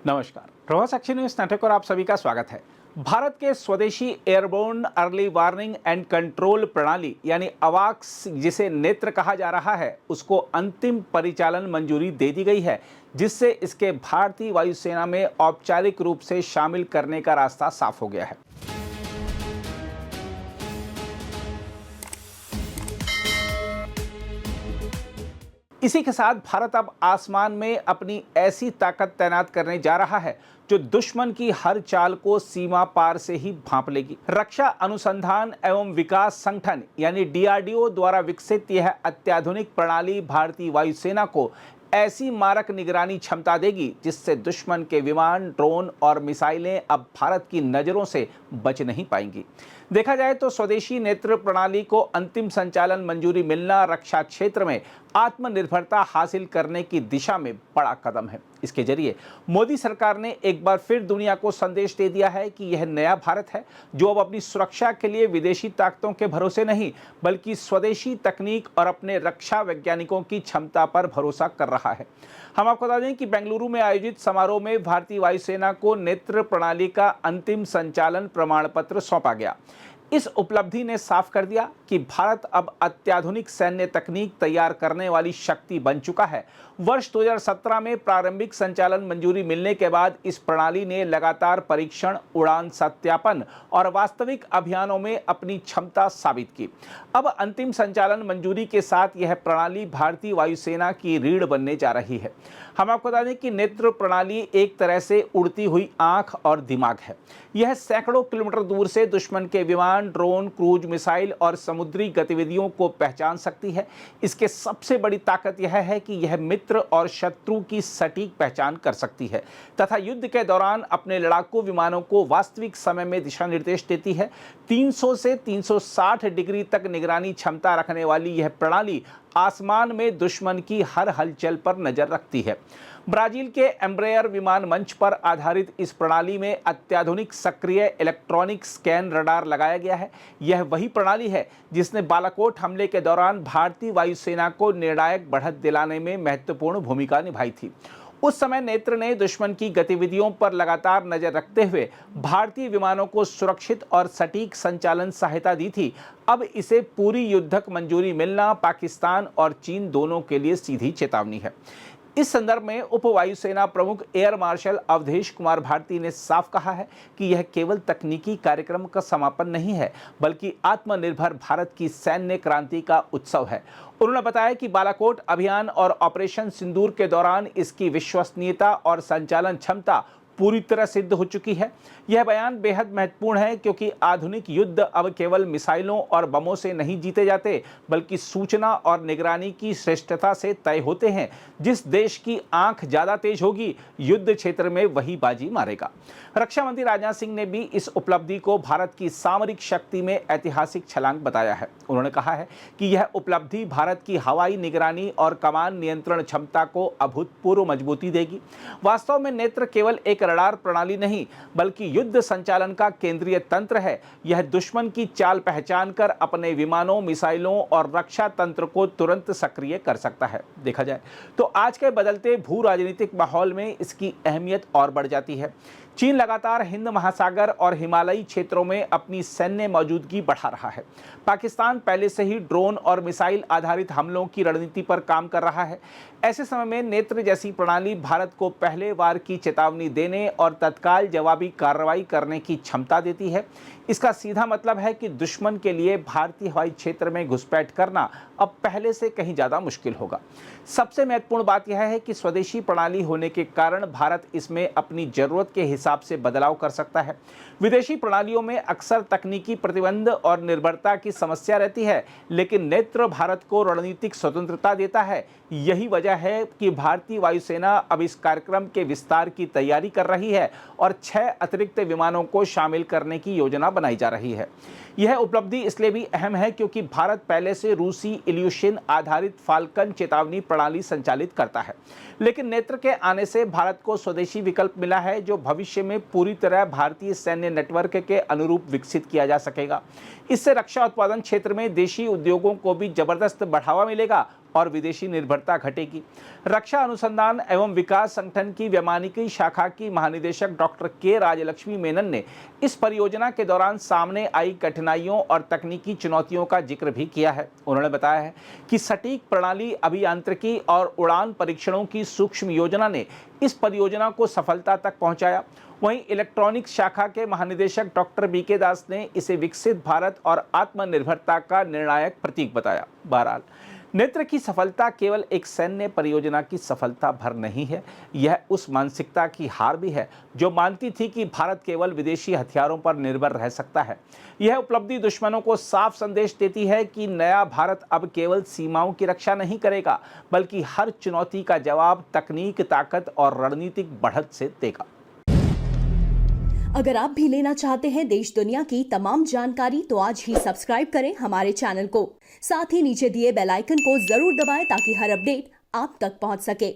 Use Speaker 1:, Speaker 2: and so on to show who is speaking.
Speaker 1: नमस्कार, Prabhas action news network और आप सभी का स्वागत है। भारत के स्वदेशी airborne early warning and control प्रणाली यानी अवाक्स जिसे नेत्र कहा जा रहा है, उसको अंतिम परिचालन मंजूरी दे दी गई है, जिससे इसके भारतीय वायुसेना में औपचारिक रूप से शामिल करने का रास्ता साफ हो गया है। इसी के साथ भारत अब आसमान में अपनी ऐसी ताकत तैनात करने जा रहा है जो दुश्मन की हर चाल को सीमा पार से ही भांप लेगी। रक्षा अनुसंधान एवं विकास संगठन यानी डीआरडीओ द्वारा विकसित यह अत्याधुनिक प्रणाली भारतीय वायुसेना को ऐसी मारक निगरानी क्षमता देगी जिससे दुश्मन के विमान, ड्रोन और मिसाइलें अब भारत की नज़रों से बच नहीं पाएंगी। देखा जाए तो स्वदेशी नेत्र प्रणाली को अंतिम संचालन मंजूरी मिलना रक्षा क्षेत्र में आत्मनिर्भरता हासिल करने की दिशा में बड़ा कदम है। इसके जरिए मोदी सरकार ने एक बार फिर दुनिया को संदेश दे दिया है कि यह नया भारत है जो अब अपनी सुरक्षा के लिए विदेशी ताकतों के भरोसे नहीं बल्कि स्वदेशी तकनीक और अपने रक्षा वैज्ञानिकों की क्षमता पर भरोसा कर रहा है। हम आपको बता दें कि बेंगलुरु में आयोजित समारोह में भारतीय वायुसेना को नेत्र प्रणाली का अंतिम संचालन प्रमाण पत्र सौंपा गया। इस उपलब्धि ने साफ कर दिया कि भारत अब अत्याधुनिक सैन्य तकनीक तैयार करने वाली शक्ति बन चुका है। वर्ष 2017 में प्रारंभिक संचालन मंजूरी मिलने के बाद इस प्रणाली ने लगातार परीक्षण, उड़ान सत्यापन और वास्तविक अभियानों में अपनी क्षमता साबित की। अब अंतिम संचालन मंजूरी के साथ यह प्रणाली भारतीय वायुसेना की रीढ़ बनने जा रही है। हम आपको बता दें कि नेत्र प्रणाली एक तरह से उड़ती हुई आंख और दिमाग है। यह सैकड़ों किलोमीटर दूर से दुश्मन के विमान, ड्रोन, क्रूज मिसाइल और समुद्री गतिविधियों को पहचान सकती है। इसके सबसे बड़ी ताकत यह है कि यह मित्र और शत्रु की सटीक पहचान कर सकती है तथा युद्ध के दौरान अपने लड़ाकू विमानों को वास्तविक समय में दिशा निर्देश देती है। 300 से 360 डिग्री तक निगरानी क्षमता रखने वाली यह प्रणाली आसमान में दुश्मन की हर हलचल पर नजर रखती है। ब्राजील के एम्ब्रेयर विमान मंच पर आधारित इस प्रणाली में अत्याधुनिक सक्रिय इलेक्ट्रॉनिक स्कैन रडार लगाया गया है। यह वही प्रणाली है जिसने बालाकोट हमले के दौरान भारतीय वायुसेना को निर्णायक बढ़त दिलाने में महत्वपूर्ण भूमिका निभाई थी। उस समय नेत्र ने दुश्मन की गतिविधियों पर लगातार नजर रखते हुए भारतीय विमानों को सुरक्षित और सटीक संचालन सहायता दी थी। अब इसे पूरी युद्धक मंजूरी मिलना पाकिस्तान और चीन दोनों के लिए सीधी चेतावनी है। इस संदर्भ में उप वायुसेना प्रमुख एयर मार्शल अवधेश कुमार भारती ने साफ कहा है कि यह केवल तकनीकी कार्यक्रम का समापन नहीं है बल्कि आत्मनिर्भर भारत की सैन्य क्रांति का उत्सव है। उन्होंने बताया कि बालाकोट अभियान और ऑपरेशन सिंदूर के दौरान इसकी विश्वसनीयता और संचालन क्षमता पूरी तरह सिद्ध हो चुकी है। यह बयान बेहद महत्वपूर्ण है क्योंकि आधुनिक युद्ध अब केवल मिसाइलों और बमों से नहीं जीते जाते बल्कि सूचना और निगरानी की श्रेष्ठता से तय होते हैं। जिस देश की आंख ज्यादा तेज होगी, युद्ध क्षेत्र में वही बाजी मारेगा। रक्षा मंत्री राजनाथ सिंह ने भी इस उपलब्धि को भारत की सामरिक शक्ति में ऐतिहासिक छलांग बताया है। उन्होंने कहा है कि यह उपलब्धि भारत की हवाई निगरानी और कमान नियंत्रण क्षमता को अभूतपूर्व मजबूती देगी। वास्तव में नेत्र केवल एक रडार प्रणाली नहीं बल्कि युद्ध संचालन का केंद्रीय तंत्र है। यह दुश्मन की चाल पहचान कर अपने विमानों, मिसाइलों और रक्षा तंत्र को तुरंत सक्रिय कर सकता है। देखा जाए तो आज के बदलते भू राजनीतिक माहौल में इसकी अहमियत और बढ़ जाती है। चीन लगातार हिंद महासागर और हिमालयी क्षेत्रों में अपनी सैन्य मौजूदगी बढ़ा रहा है। पाकिस्तान पहले से ही ड्रोन और मिसाइल आधारित हमलों की रणनीति पर काम कर रहा है। ऐसे समय में नेत्र जैसी प्रणाली भारत को पहले वार की चेतावनी देने और तत्काल जवाबी कार्रवाई करने की क्षमता देती है। इसका सीधा मतलब है कि दुश्मन के लिए भारतीय हवाई क्षेत्र में घुसपैठ करना अब पहले से कहीं ज़्यादा मुश्किल होगा। सबसे महत्वपूर्ण बात यह है कि स्वदेशी प्रणाली होने के कारण भारत इसमें अपनी ज़रूरत के हिसाब से बदलाव कर सकता है। विदेशी प्रणालियों में अक्सर तकनीकी प्रतिबंध और निर्भरता की समस्या रहती है, लेकिन नेत्र भारत को रणनीतिक स्वतंत्रता देता है। यही वजह है कि भारतीय वायुसेना अब इस कार्यक्रम के विस्तार की तैयारी कर रही है और 6 अतिरिक्त विमानों को शामिल करने की योजना बनाई जा रही है। यह उपलब्धि इसलिए भी अहम है क्योंकि भारत पहले से रूसी इल्यूशन आधारित फाल्कन चेतावनी प्रणाली संचालित करता है, लेकिन नेत्र के आने से भारत को स्वदेशी विकल्प मिला है जो भविष्य में पूरी तरह भारतीय सैन्य नेटवर्क के अनुरूप विकसित किया जा सकेगा। इससे रक्षा उत्पादन क्षेत्र में देशी उद्योगों को भी जबरदस्त बढ़ावा मिलेगा और विदेशी निर्भरता घटेगी। रक्षा अनुसंधान एवं विकास संगठन की वैमानिकी शाखा की महानिदेशक डॉक्टर के राजलक्ष्मी मेनन ने इस परियोजना के दौरान सामने आई कठिनाइयों और तकनीकी चुनौतियों का जिक्र भी किया है। उन्होंने बताया है कि सटीक प्रणाली अभियांत्रिकी और उड़ान परीक्षणों की सूक्ष्म योजना ने इस परियोजना को सफलता तक पहुंचाया। वहीं इलेक्ट्रॉनिक्स शाखा के महानिदेशक डॉक्टर बीके दास ने इसे विकसित भारत और आत्मनिर्भरता का निर्णायक प्रतीक बताया। बहरहाल, नेत्र की सफलता केवल एक सैन्य परियोजना की सफलता भर नहीं है, यह उस मानसिकता की हार भी है जो मानती थी कि भारत केवल विदेशी हथियारों पर निर्भर रह सकता है। यह उपलब्धि दुश्मनों को साफ संदेश देती है कि नया भारत अब केवल सीमाओं की रक्षा नहीं करेगा, बल्कि हर चुनौती का जवाब तकनीक, ताकत और रणनीतिक बढ़त से देगा।
Speaker 2: अगर आप भी लेना चाहते हैं देश दुनिया की तमाम जानकारी तो आज ही सब्सक्राइब करें हमारे चैनल को। साथ ही नीचे दिए बेल आइकन को जरूर दबाएं ताकि हर अपडेट आप तक पहुंच सके।